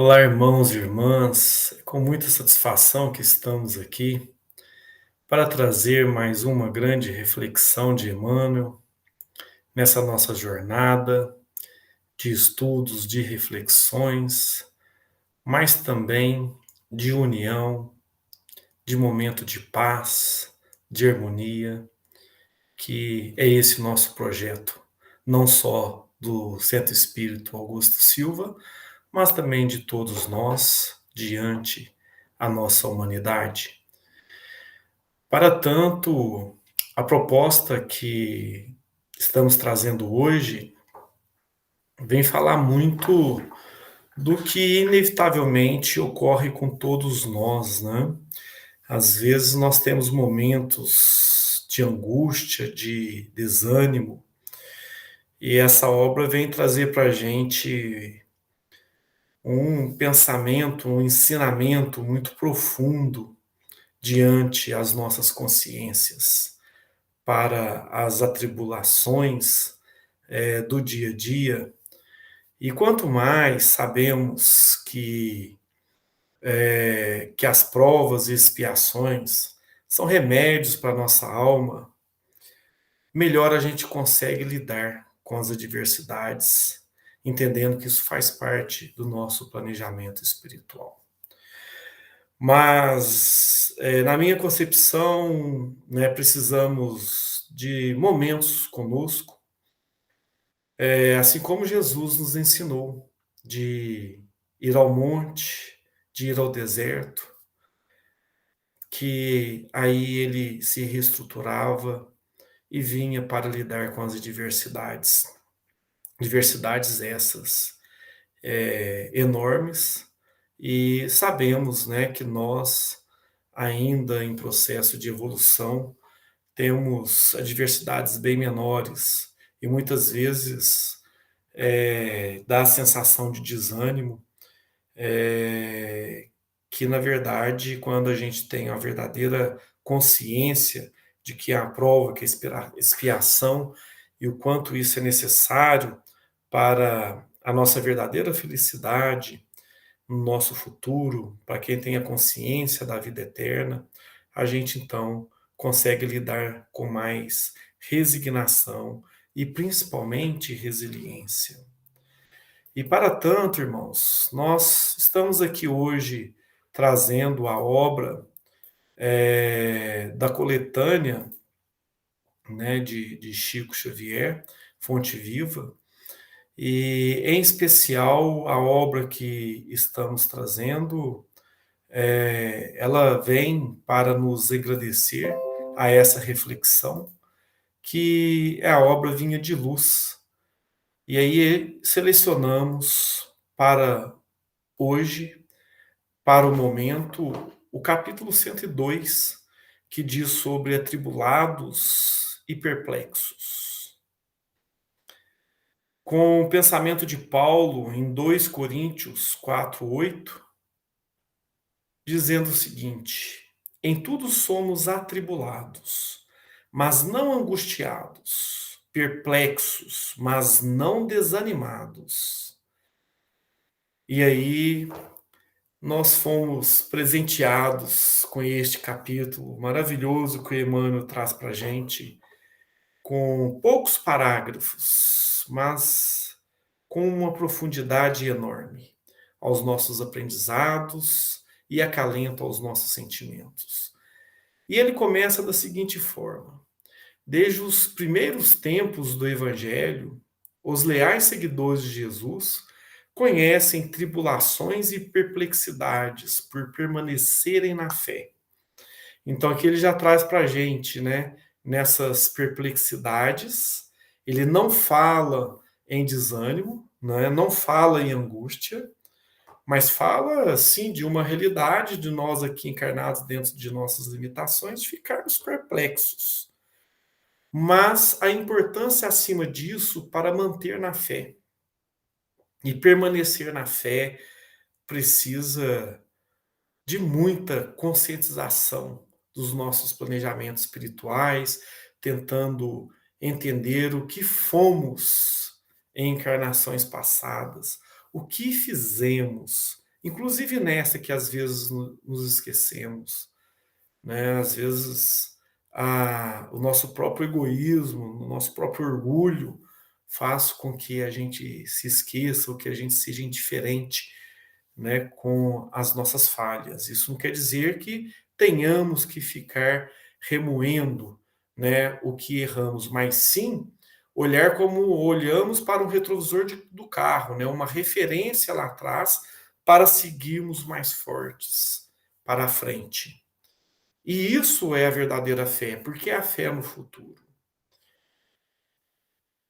Olá, irmãos e irmãs. É com muita satisfação que estamos aqui para trazer mais uma grande reflexão de Emmanuel nessa nossa jornada de estudos, de reflexões, mas também de união, de momento de paz, de harmonia, que é esse o nosso projeto, não só do Centro Espírito Augusto Silva, mas também de todos nós diante a nossa humanidade. Para tanto, a proposta que estamos trazendo hoje vem falar muito do que inevitavelmente ocorre com todos nós, né? Às vezes nós temos momentos de angústia, de desânimo, e essa obra vem trazer para a gente um pensamento, um ensinamento muito profundo diante as nossas consciências, para as atribulações do dia a dia. E quanto mais sabemos que as provas e expiações são remédios para a nossa alma, melhor a gente consegue lidar com as adversidades, entendendo que isso faz parte do nosso planejamento espiritual. Mas, na minha concepção, né, precisamos de momentos conosco, assim como Jesus nos ensinou, de ir ao monte, de ir ao deserto, que aí ele se reestruturava e vinha para lidar com as adversidades. Diversidades essas enormes, e sabemos, né, que nós, ainda em processo de evolução, temos adversidades bem menores e muitas vezes dá a sensação de desânimo, que na verdade, quando a gente tem a verdadeira consciência de que a prova, que a expiação e o quanto isso é necessário para a nossa verdadeira felicidade, no nosso futuro, para quem tem a consciência da vida eterna, a gente então consegue lidar com mais resignação e principalmente resiliência. E para tanto, irmãos, nós estamos aqui hoje trazendo a obra da coletânea, né, de Chico Xavier, Fonte Viva, e em especial a obra que estamos trazendo, ela vem para nos agradecer a essa reflexão, que é a obra Vinha de Luz. E aí selecionamos para hoje, para o momento, o capítulo 102, que diz sobre atribulados e perplexos. Com o pensamento de Paulo em 2 Coríntios 4:8, dizendo o seguinte: em tudo somos atribulados, mas não angustiados, perplexos, mas não desanimados. E aí nós fomos presenteados com este capítulo maravilhoso que o Emmanuel traz para a gente, com poucos parágrafos, mas com uma profundidade enorme aos nossos aprendizados e acalento aos nossos sentimentos. E ele começa da seguinte forma: desde os primeiros tempos do Evangelho, os leais seguidores de Jesus conhecem tribulações e perplexidades por permanecerem na fé. Então aqui ele já traz para a gente, né, nessas perplexidades, ele não fala em desânimo, né, não fala em angústia, mas fala, sim, de uma realidade de nós aqui encarnados dentro de nossas limitações, ficarmos perplexos. Mas a importância acima disso para manter na fé. E permanecer na fé precisa de muita conscientização dos nossos planejamentos espirituais, tentando entender o que fomos em encarnações passadas, o que fizemos inclusive nessa que às vezes nos esquecemos, né? Às vezes o nosso próprio egoísmo, o nosso próprio orgulho faz com que a gente se esqueça ou que a gente seja indiferente, né, com as nossas falhas. Isso não quer dizer que tenhamos que ficar remoendo, né, o que erramos, mas sim olhar como olhamos para um retrovisor do carro, né, uma referência lá atrás para seguirmos mais fortes para a frente. E isso é a verdadeira fé, porque é a fé no futuro.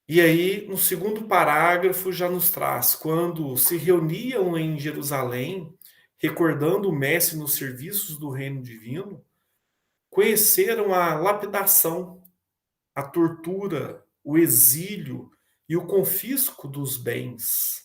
E aí, no segundo parágrafo, já nos traz: quando se reuniam em Jerusalém, recordando o Mestre nos serviços do reino divino, conheceram a lapidação, a tortura, o exílio e o confisco dos bens,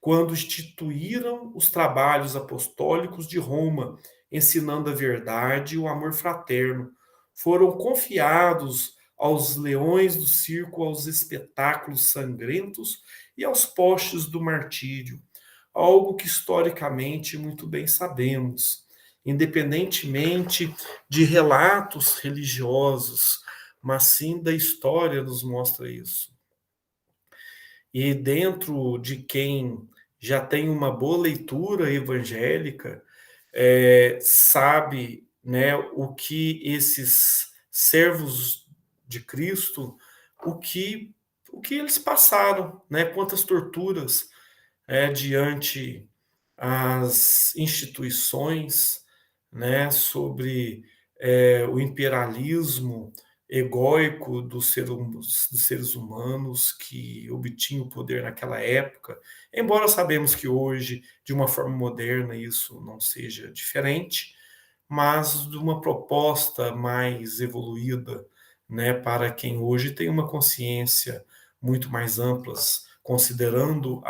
quando instituíram os trabalhos apostólicos de Roma, ensinando a verdade e o amor fraterno. Foram confiados aos leões do circo, aos espetáculos sangrentos e aos postes do martírio, algo que historicamente muito bem sabemos, independentemente de relatos religiosos, mas sim da história nos mostra isso. E dentro de quem já tem uma boa leitura evangélica, sabe, né, o que esses servos de Cristo, o que o que eles passaram, né, quantas torturas, diante as instituições, né, sobre o imperialismo egóico dos seres humanos que obtinham o poder naquela época, embora sabemos que hoje, de uma forma moderna, isso não seja diferente, mas de uma proposta mais evoluída, né, para quem hoje tem uma consciência muito mais amplas, considerando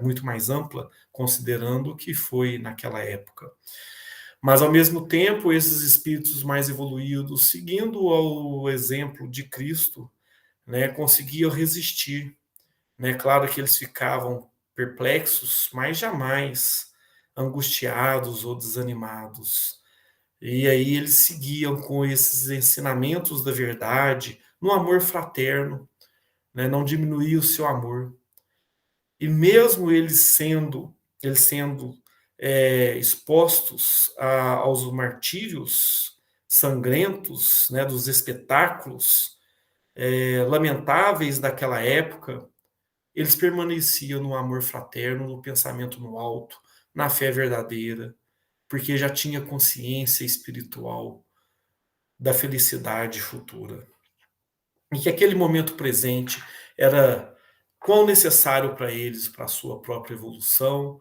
muito mais ampla, considerando o que foi naquela época. Mas ao mesmo tempo, esses espíritos mais evoluídos, seguindo ao exemplo de Cristo, né, conseguiam resistir, né? Claro que eles ficavam perplexos, mas jamais angustiados ou desanimados. E aí eles seguiam com esses ensinamentos da verdade, no amor fraterno, né? Não diminuía o seu amor. E mesmo eles sendo expostos aos martírios sangrentos, né, dos espetáculos lamentáveis daquela época, eles permaneciam no amor fraterno, no pensamento no alto, na fé verdadeira, porque já tinha consciência espiritual da felicidade futura. E que aquele momento presente era quão necessário para eles, para a sua própria evolução,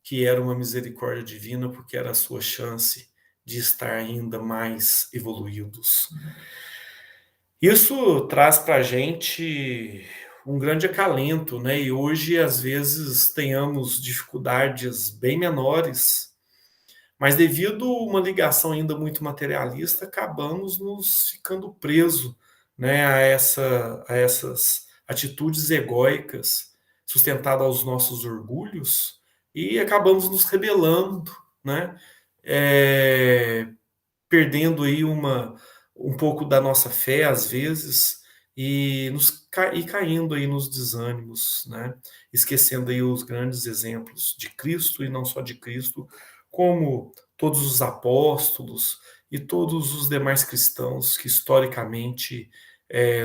que era uma misericórdia divina, porque era a sua chance de estar ainda mais evoluídos. Isso traz para a gente um grande acalento, né? E hoje, às vezes, tenhamos dificuldades bem menores, mas devido a uma ligação ainda muito materialista, acabamos nos ficando presos, né, a essas atitudes egóicas, sustentadas aos nossos orgulhos, e acabamos nos rebelando, né? É, perdendo aí um pouco da nossa fé às vezes e caindo aí nos desânimos, né? Esquecendo aí os grandes exemplos de Cristo e não só de Cristo, como todos os apóstolos e todos os demais cristãos que historicamente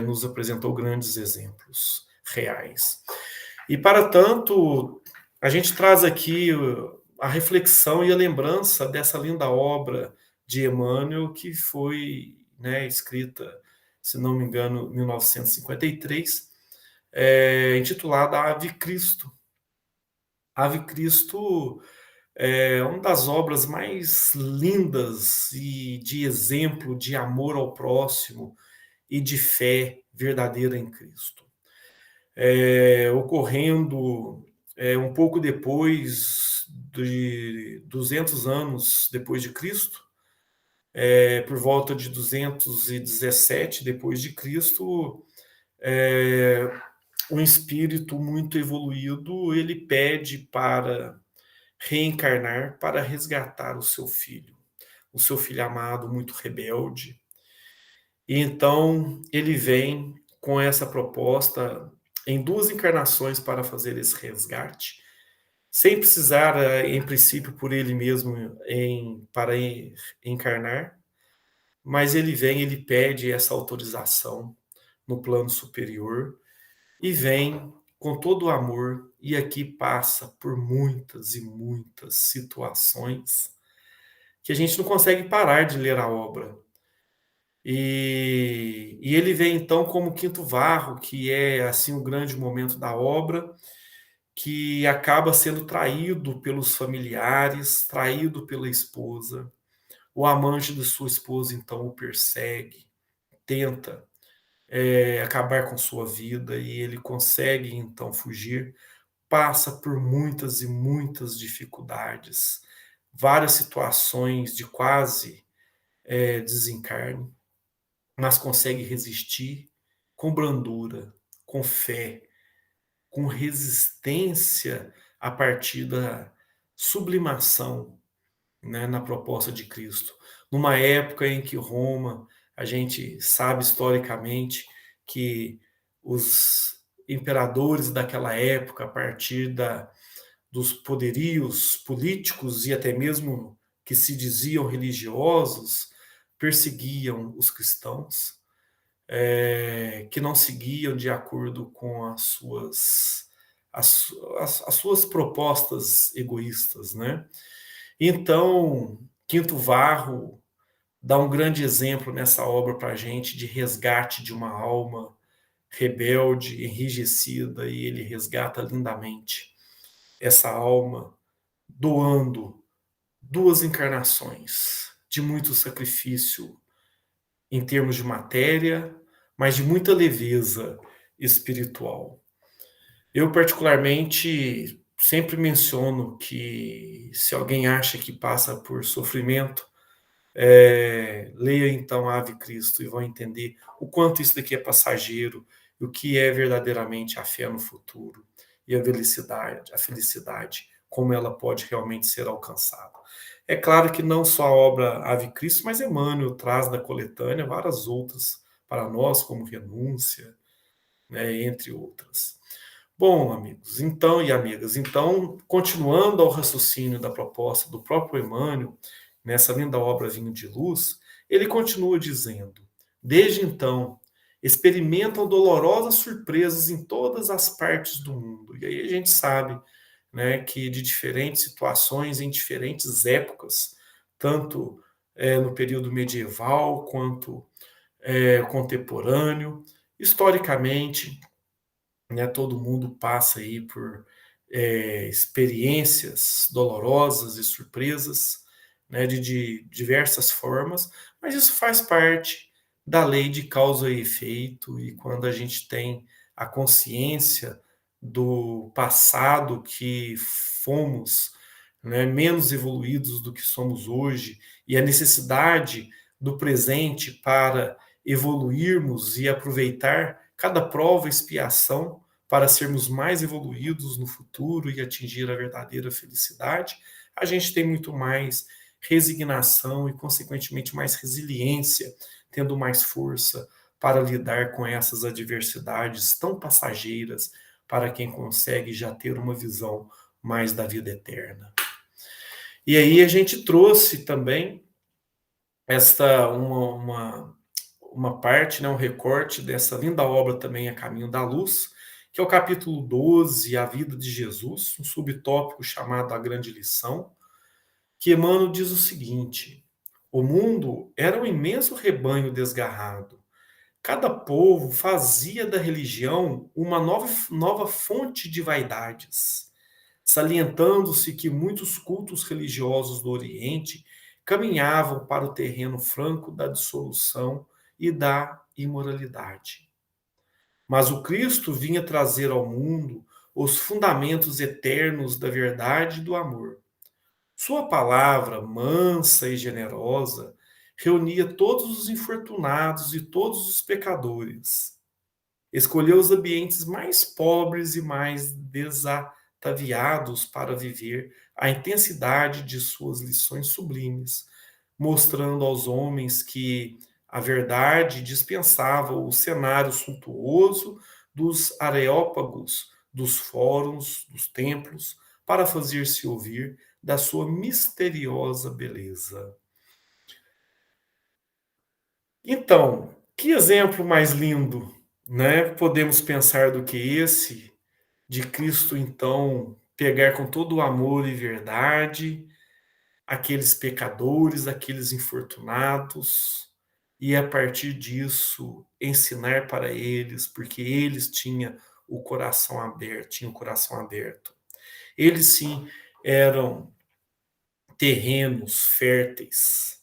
nos apresentou grandes exemplos reais. E para tanto, a gente traz aqui a reflexão e a lembrança dessa linda obra de Emmanuel, que foi, né, escrita, se não me engano, em 1953, intitulada Ave Cristo. Ave Cristo é uma das obras mais lindas e de exemplo de amor ao próximo e de fé verdadeira em Cristo. Ocorrendo um pouco depois de 200 anos depois de Cristo, por volta de 217 depois de Cristo, um espírito muito evoluído, ele pede para reencarnar para resgatar o seu filho amado, muito rebelde. E então ele vem com essa proposta em duas encarnações para fazer esse resgate, sem precisar, em princípio, por ele mesmo encarnar, mas ele vem, ele pede essa autorização no plano superior e vem com todo o amor e aqui passa por muitas e muitas situações que a gente não consegue parar de ler a obra. E ele vem então como quinto varro, que é assim o grande momento da obra, que acaba sendo traído pelos familiares, traído pela esposa. O amante de sua esposa então o persegue, tenta acabar com sua vida e ele consegue então fugir, passa por muitas e muitas dificuldades, várias situações de quase desencarne, mas consegue resistir com brandura, com fé, com resistência a partir da sublimação, né, na proposta de Cristo. Numa época em que Roma, a gente sabe historicamente que os imperadores daquela época, a partir dos poderios políticos e até mesmo que se diziam religiosos, perseguiam os cristãos, que não seguiam de acordo com as suas propostas egoístas, né? Então, Quinto Varro dá um grande exemplo nessa obra para a gente de resgate de uma alma rebelde, enrijecida, e ele resgata lindamente essa alma, doando duas encarnações de muito sacrifício em termos de matéria, mas de muita leveza espiritual. Eu, particularmente, sempre menciono que se alguém acha que passa por sofrimento, leia então Ave Cristo e vão entender o quanto isso daqui é passageiro, e o que é verdadeiramente a fé no futuro e a felicidade, como ela pode realmente ser alcançada. É claro que não só a obra Ave Cristo, mas Emmanuel traz da coletânea várias outras para nós, como Renúncia, né, entre outras. Bom, amigos, então e amigas, então, continuando ao raciocínio da proposta do próprio Emmanuel, nessa linda obra Vinho de Luz, ele continua dizendo: desde então, experimentam dolorosas surpresas em todas as partes do mundo. E aí a gente sabe, né, que de diferentes situações, em diferentes épocas, tanto no período medieval quanto contemporâneo, historicamente, né, todo mundo passa aí por experiências dolorosas e surpresas, né, de diversas formas, mas isso faz parte da lei de causa e efeito, e quando a gente tem a consciência do passado que fomos, né, menos evoluídos do que somos hoje, e a necessidade do presente para evoluirmos e aproveitar cada prova e expiação para sermos mais evoluídos no futuro e atingir a verdadeira felicidade, a gente tem muito mais resignação e, consequentemente, mais resiliência, tendo mais força para lidar com essas adversidades tão passageiras para quem consegue já ter uma visão mais da vida eterna. E aí a gente trouxe também esta uma parte, né, um recorte dessa linda obra também A Caminho da Luz, que é o capítulo 12, A Vida de Jesus, um subtópico chamado A Grande Lição, que Emmanuel diz o seguinte: o mundo era um imenso rebanho desgarrado. Cada povo fazia da religião uma nova fonte de vaidades, salientando-se que muitos cultos religiosos do Oriente caminhavam para o terreno franco da dissolução e da imoralidade. Mas o Cristo vinha trazer ao mundo os fundamentos eternos da verdade e do amor. Sua palavra, mansa e generosa, reunia todos os infortunados e todos os pecadores. Escolheu os ambientes mais pobres e mais ataviados para viver a intensidade de suas lições sublimes, mostrando aos homens que a verdade dispensava o cenário suntuoso dos areópagos, dos fóruns, dos templos, para fazer-se ouvir da sua misteriosa beleza. Então, que exemplo mais lindo, né? Podemos pensar do que esse, de Cristo, então, pegar com todo o amor e verdade aqueles pecadores, aqueles infortunados, e a partir disso ensinar para eles, porque eles tinham o coração aberto, tinham o coração aberto. Eles sim eram terrenos férteis,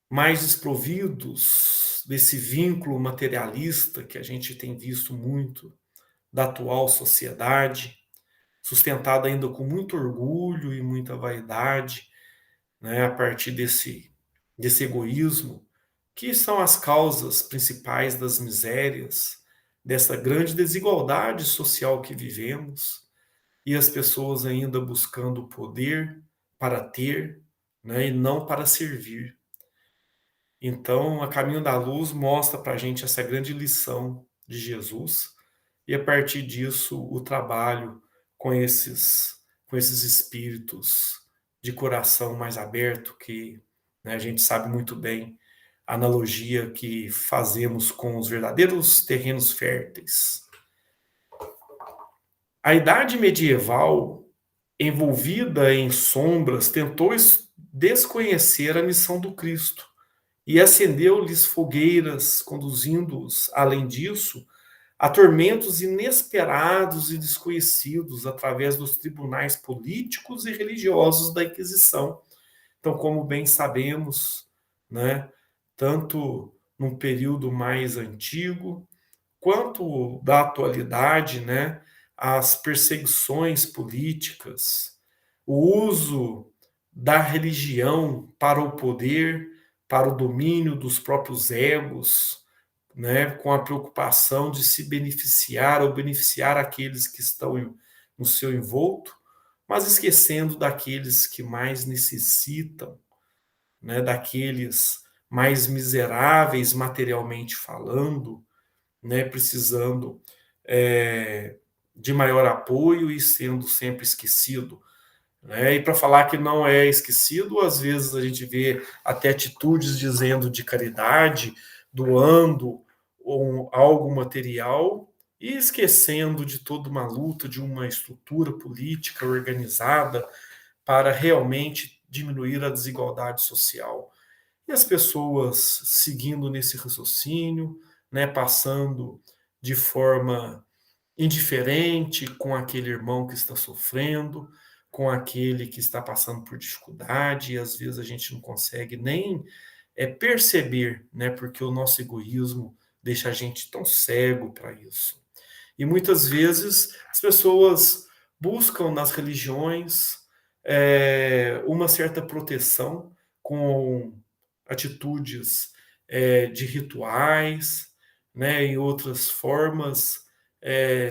mais desprovidos desse vínculo materialista que a gente tem visto muito da atual sociedade, sustentada ainda com muito orgulho e muita vaidade, né, a partir desse egoísmo, que são as causas principais das misérias, dessa grande desigualdade social que vivemos, e as pessoas ainda buscando poder para ter, né, e não para servir. Então, a Caminho da Luz mostra para a gente essa grande lição de Jesus, e a partir disso, o trabalho com esses espíritos de coração mais aberto, que, né, a gente sabe muito bem a analogia que fazemos com os verdadeiros terrenos férteis. A Idade Medieval, envolvida em sombras, tentou desconhecer a missão do Cristo e acendeu-lhes fogueiras, conduzindo-os, além disso, a tormentos inesperados e desconhecidos através dos tribunais políticos e religiosos da Inquisição. Então, como bem sabemos, né, tanto num período mais antigo quanto da atualidade, né, as perseguições políticas, o uso da religião para o poder, para o domínio dos próprios egos, né, com a preocupação de se beneficiar ou beneficiar aqueles que estão no seu envolto, mas esquecendo daqueles que mais necessitam, né, daqueles mais miseráveis materialmente falando, né, precisando de maior apoio e sendo sempre esquecido. Né? E para falar que não é esquecido, às vezes a gente vê até atitudes dizendo de caridade, doando algo material e esquecendo de toda uma luta, de uma estrutura política organizada para realmente diminuir a desigualdade social. E as pessoas seguindo nesse raciocínio, né, passando de forma indiferente com aquele irmão que está sofrendo, com aquele que está passando por dificuldade, e às vezes a gente não consegue nem perceber, né, porque o nosso egoísmo deixa a gente tão cego para isso. E muitas vezes as pessoas buscam nas religiões uma certa proteção com atitudes de rituais, né, e outras formas,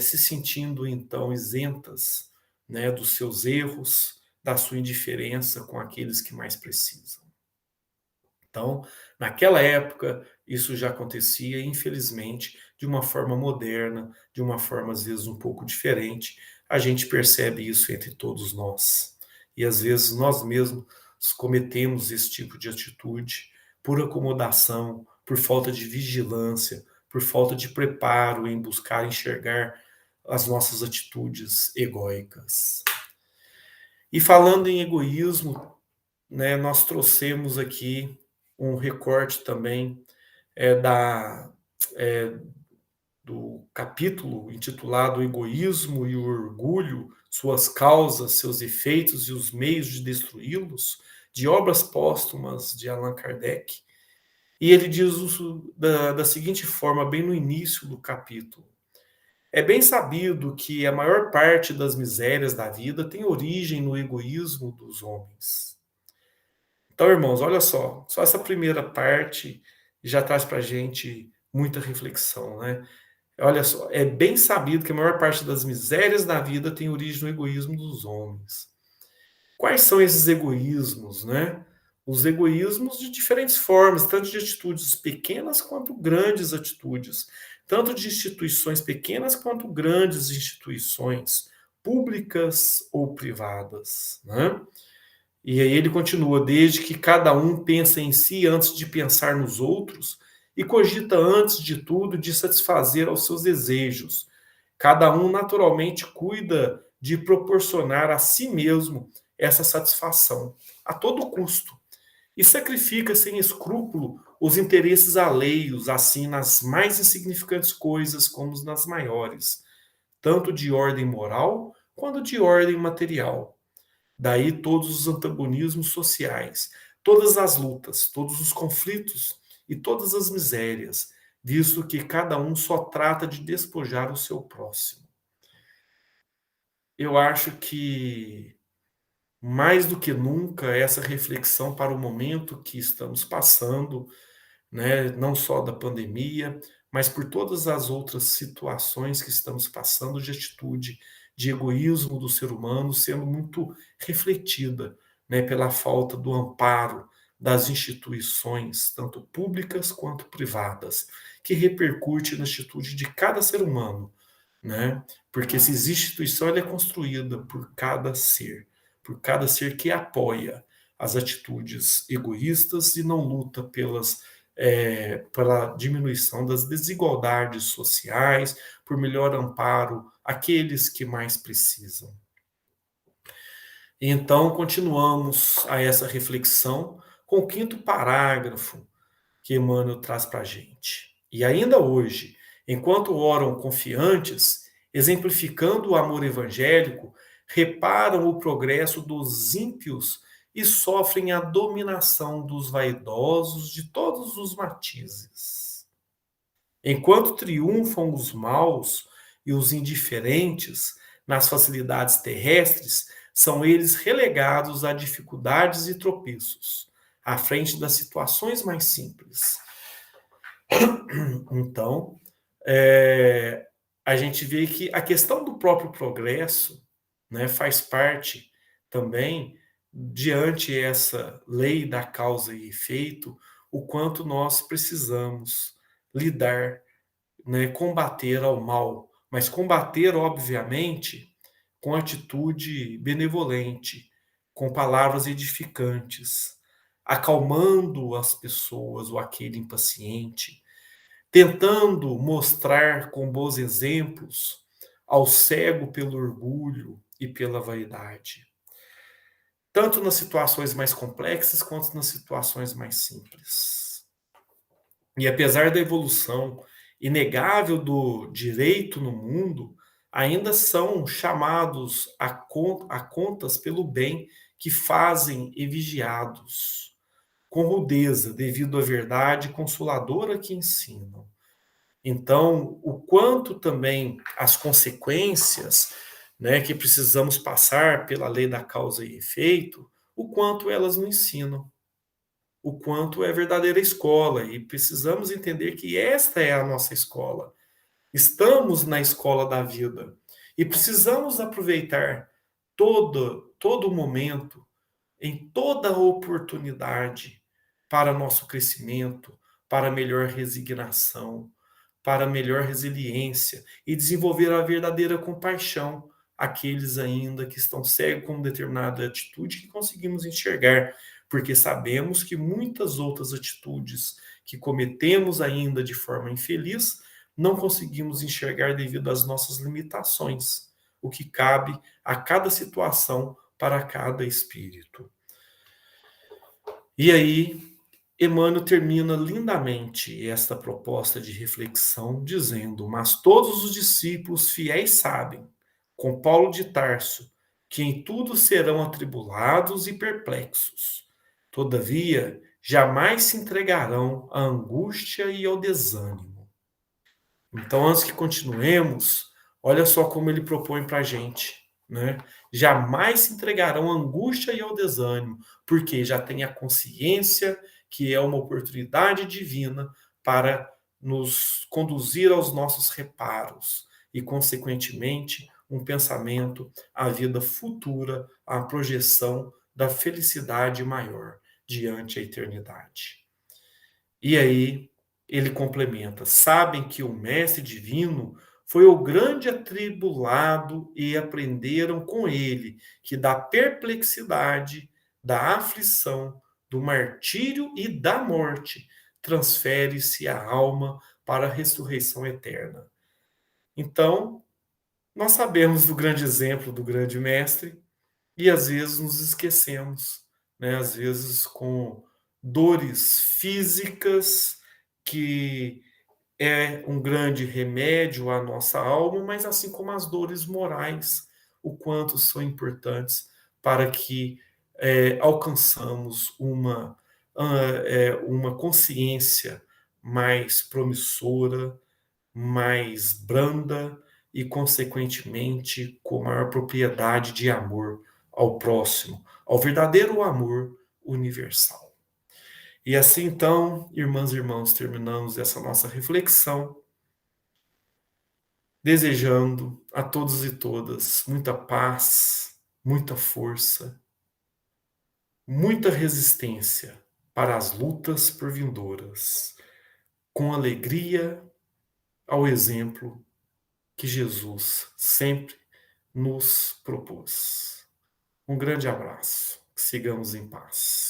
se sentindo então isentas, né, dos seus erros, da sua indiferença com aqueles que mais precisam. Então, naquela época, isso já acontecia, infelizmente, de uma forma moderna, de uma forma às vezes um pouco diferente. A gente percebe isso entre todos nós. E às vezes nós mesmos cometemos esse tipo de atitude por acomodação, por falta de vigilância, por falta de preparo em buscar enxergar as nossas atitudes egóicas. E falando em egoísmo, né, nós trouxemos aqui um recorte também da do capítulo intitulado O Egoísmo e o Orgulho, Suas Causas, Seus Efeitos e os Meios de Destruí-los, de Obras Póstumas de Allan Kardec. E ele diz isso da seguinte forma, bem no início do capítulo: é bem sabido que a maior parte das misérias da vida tem origem no egoísmo dos homens. Então, irmãos, olha só essa primeira parte já traz para a gente muita reflexão, né? Olha só, é bem sabido que a maior parte das misérias da vida tem origem no egoísmo dos homens. Quais são esses egoísmos, né? Os egoísmos de diferentes formas, tanto de atitudes pequenas quanto grandes atitudes, tanto de instituições pequenas quanto grandes instituições, públicas ou privadas, né? E aí ele continua, desde que cada um pensa em si antes de pensar nos outros e cogita antes de tudo de satisfazer aos seus desejos. Cada um naturalmente cuida de proporcionar a si mesmo essa satisfação a todo custo e sacrifica sem escrúpulo os interesses alheios, assim nas mais insignificantes coisas como nas maiores, tanto de ordem moral quanto de ordem material. Daí todos os antagonismos sociais, todas as lutas, todos os conflitos e todas as misérias, visto que cada um só trata de despojar o seu próximo. Eu acho que mais do que nunca essa reflexão para o momento que estamos passando, né, não só da pandemia, mas por todas as outras situações que estamos passando de atitude, de egoísmo do ser humano sendo muito refletida, né, pela falta do amparo das instituições, tanto públicas quanto privadas, que repercute na atitude de cada ser humano, né? Porque se existe instituição, ela é construída por cada ser que apoia as atitudes egoístas e não luta pela diminuição das desigualdades sociais, por melhor amparo àqueles que mais precisam. Então, continuamos a essa reflexão com o quinto parágrafo que Emmanuel traz para a gente. E ainda hoje, enquanto oram confiantes, exemplificando o amor evangélico, reparam o progresso dos ímpios e sofrem a dominação dos vaidosos de todos os matizes. Enquanto triunfam os maus e os indiferentes nas facilidades terrestres, são eles relegados a dificuldades e tropeços, à frente das situações mais simples. Então, é, a gente vê que a questão do próprio progresso, né, faz parte também, diante essa lei da causa e efeito, o quanto nós precisamos lidar, né, combater ao mal, mas combater, obviamente, com atitude benevolente, com palavras edificantes, acalmando as pessoas ou aquele impaciente, tentando mostrar com bons exemplos ao cego pelo orgulho e pela vaidade, tanto nas situações mais complexas quanto nas situações mais simples. E apesar da evolução inegável do direito no mundo, ainda são chamados a contas pelo bem que fazem e vigiados, com rudeza, devido à verdade consoladora que ensinam. Então, o quanto também as consequências, né, que precisamos passar pela lei da causa e efeito, o quanto elas nos ensinam, o quanto é verdadeira escola, e precisamos entender que esta é a nossa escola. Estamos na escola da vida e precisamos aproveitar todo momento, em toda oportunidade para nosso crescimento, para melhor resignação, para melhor resiliência e desenvolver a verdadeira compaixão àqueles ainda que estão cegos com determinada atitude que conseguimos enxergar, porque sabemos que muitas outras atitudes que cometemos ainda de forma infeliz não conseguimos enxergar devido às nossas limitações, o que cabe a cada situação para cada espírito. E aí, Emmanuel termina lindamente esta proposta de reflexão, dizendo: Mas todos os discípulos fiéis sabem, com Paulo de Tarso, que em tudo serão atribulados e perplexos. Todavia, jamais se entregarão à angústia e ao desânimo. Então, antes que continuemos, olha só como ele propõe para a gente, né? Jamais se entregarão à angústia e ao desânimo, porque já tem a consciência que é uma oportunidade divina para nos conduzir aos nossos reparos e, consequentemente, um pensamento à vida futura, à projeção da felicidade maior diante a eternidade. E aí ele complementa: sabem que o Mestre Divino foi o grande atribulado e aprenderam com ele que da perplexidade, da aflição, do martírio e da morte transfere-se a alma para a ressurreição eterna. Então, nós sabemos do grande exemplo do grande mestre e às vezes nos esquecemos, né? Às vezes com dores físicas que é um grande remédio à nossa alma, mas assim como as dores morais, o quanto são importantes para que alcançamos uma consciência mais promissora, mais branda e, consequentemente, com maior propriedade de amor ao próximo, ao verdadeiro amor universal. E assim, então, irmãs e irmãos, terminamos essa nossa reflexão, desejando a todos e todas muita paz, muita força, muita resistência para as lutas por vindouras, com alegria ao exemplo que Jesus sempre nos propôs. Um grande abraço. Sigamos em paz.